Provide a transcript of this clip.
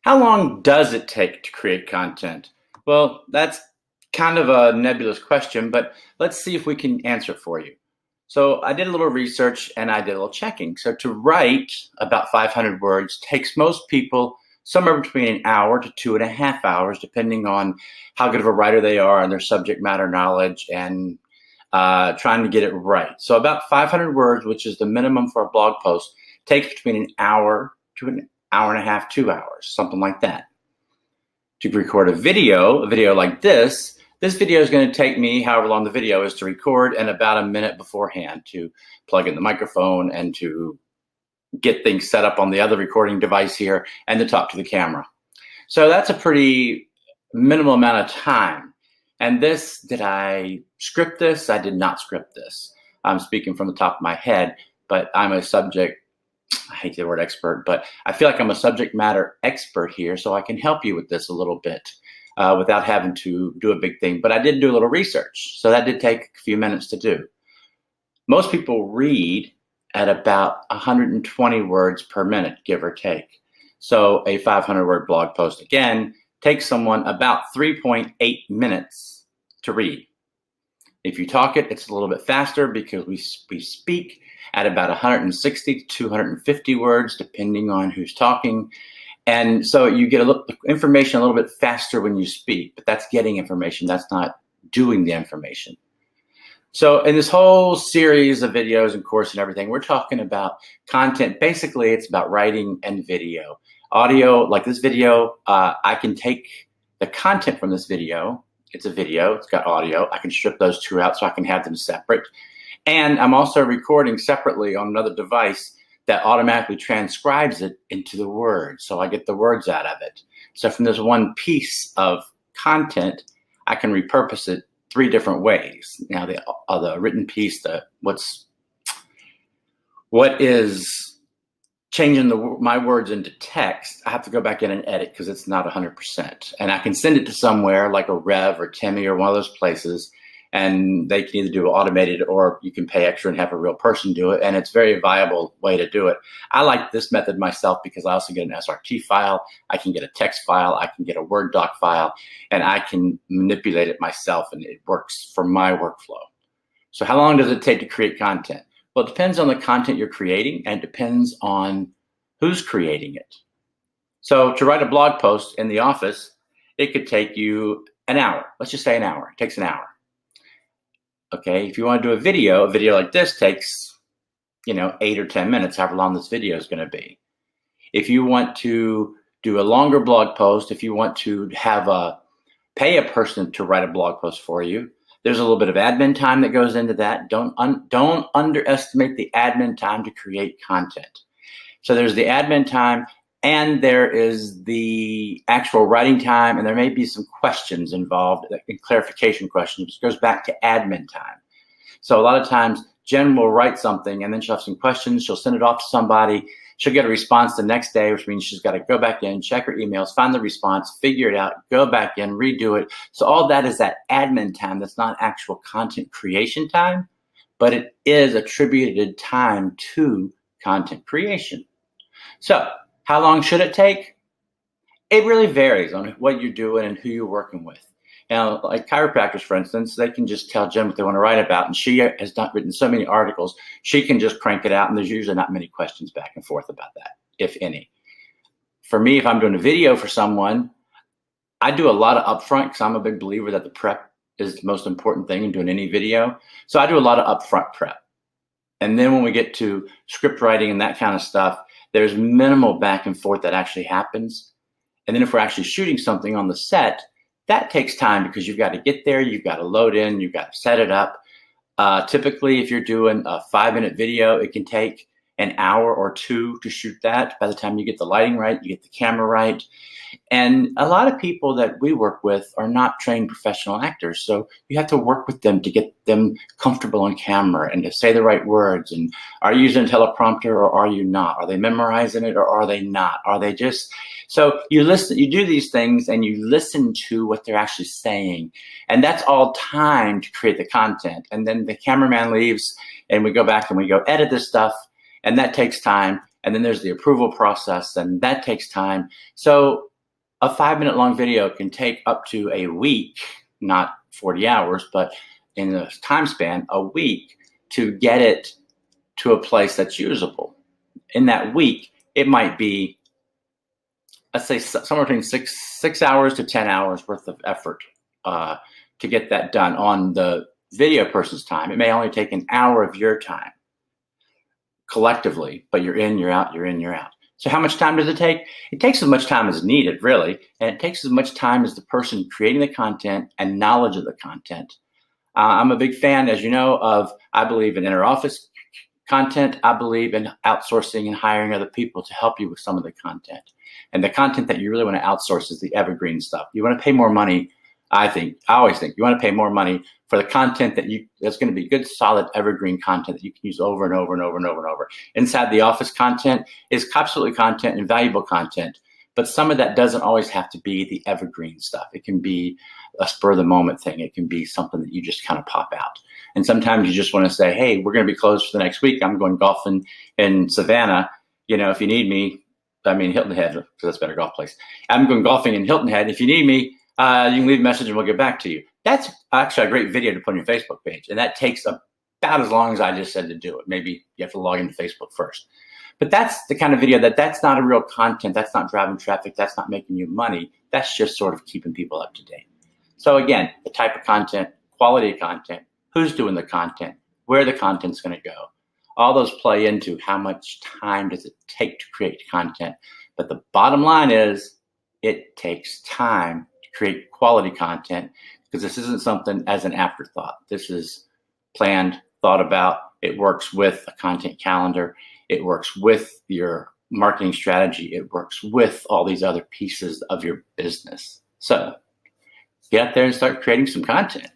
How long does it take to create content? Well, that's kind of a nebulous question, but let's see if we can answer it for you. So I did a little research and I did a little checking. So to write about 500 words takes most people somewhere between an hour to 2.5 hours, depending on how good of a writer they are and their subject matter knowledge and trying to get it right. So about 500 words, which is the minimum for a blog post, takes between an hour to an hour and a half, 2 hours, something like that. To record a video like this video is going to take me however long the video is to record and about a minute beforehand to plug in the microphone and to get things set up on the other recording device here and to talk to the camera. So that's a pretty minimal amount of time. And this, did I script this? I did not script this. I'm speaking from the top of my head, but I'm a subject, I hate the word expert, but I feel like I'm a subject matter expert here, so I can help you with this a little bit without having to do a big thing. But I did do a little research, so that did take a few minutes to do. Most people read at about 120 words per minute, give or take. So a 500-word blog post, again, takes someone about 3.8 minutes to read. If you talk it, it's a little bit faster because we speak at about 160 to 250 words, depending on who's talking. And so you get information a little bit faster when you speak, but that's getting information. That's not doing the information. So in this whole series of videos and course and everything, we're talking about content. Basically, it's about writing and video. Audio, like this video, I can take the content from this video. It's a video, it's got audio. I can strip those two out so I can have them separate. And I'm also recording separately on another device that automatically transcribes it into the words. So I get the words out of it. So from this one piece of content, I can repurpose it 3 different ways. Now the written piece, what is changing my words into text, I have to go back in and edit because it's not 100%. And I can send it to somewhere like a Rev or Timmy or one of those places, and they can either do it automated or you can pay extra and have a real person do it. And it's a very viable way to do it. I like this method myself because I also get an SRT file, I can get a text file, I can get a Word doc file, and I can manipulate it myself, and it works for my workflow. So how long does it take to create content? Well, it depends on the content you're creating, and it depends on who's creating it. So to write a blog post in the office, it could take you an hour. Let's just say an hour. It takes an hour. Okay, if you want to do a video like this takes, 8 or 10 minutes, however long this video is going to be. If you want to do a longer blog post, if you want to pay a person to write a blog post for you, there's a little bit of admin time that goes into that. Don't underestimate the admin time to create content. So there's the admin time, and there is the actual writing time, and there may be some questions involved, clarification questions, which goes back to admin time. So a lot of times Jen will write something and then she'll have some questions, she'll send it off to somebody, she'll get a response the next day, which means she's got to go back in, check her emails, find the response, figure it out, go back in, redo it. So all that is that admin time. That's not actual content creation time, but it is attributed time to content creation. So how long should it take? It really varies on what you're doing and who you're working with. Now, like chiropractors, for instance, they can just tell Jen what they want to write about, and she has not written so many articles, she can just crank it out, and there's usually not many questions back and forth about that, if any. For me, if I'm doing a video for someone, I do a lot of upfront because I'm a big believer that the prep is the most important thing in doing any video. So I do a lot of upfront prep. And then when we get to script writing and that kind of stuff, there's minimal back and forth that actually happens. And then if we're actually shooting something on the set, that takes time because you've got to get there, you've got to load in, you've got to set it up. Typically, if you're doing a 5-minute video, it can take an hour or 2 to shoot that. By the time you get the lighting right, you get the camera right. And a lot of people that we work with are not trained professional actors. So you have to work with them to get them comfortable on camera and to say the right words. And are you using a teleprompter or are you not? Are they memorizing it or are they not? Are they just... So you listen, you do these things and you listen to what they're actually saying. And that's all time to create the content. And then the cameraman leaves and we go back and we go edit this stuff, and that takes time. And then there's the approval process, and that takes time. So a 5-minute long video can take up to a week, not 40 hours, but in the time span, a week to get it to a place that's usable. In that week, it might be, let's say, somewhere between six hours to 10 hours worth of effort to get that done on the video person's time. It may only take an hour of your time collectively, but you're in, you're out, you're in, you're out. So how much time does it take? It takes as much time as needed, really, and it takes as much time as the person creating the content and knowledge of the content. I'm a big fan, as you know, I believe in inter-office content. I believe in outsourcing and hiring other people to help you with some of the content. And the content that you really want to outsource is the evergreen stuff. You want to pay more money, I always think, you want to pay more money for the content that's going to be good, solid, evergreen content that you can use over and over and over and over and over. Inside the office content is absolutely content and valuable content, but some of that doesn't always have to be the evergreen stuff. It can be a spur of the moment thing. It can be something that you just kind of pop out. And sometimes you just want to say, hey, we're going to be closed for the next week. I'm going golfing in Savannah. If you need me, Hilton Head, because that's a better golf place. I'm going golfing in Hilton Head. If you need me, you can leave a message and we'll get back to you. That's actually a great video to put on your Facebook page. And that takes about as long as I just said to do it. Maybe you have to log into Facebook first. But that's the kind of video that's not a real content. That's not driving traffic. That's not making you money. That's just sort of keeping people up to date. So again, the type of content, quality of content, who's doing the content, where the content's going to go. All those play into how much time does it take to create content. But the bottom line is it takes time to create quality content, because this isn't something as an afterthought. This is planned, thought about. It works with a content calendar. It works with your marketing strategy. It works with all these other pieces of your business. So get out there and start creating some content.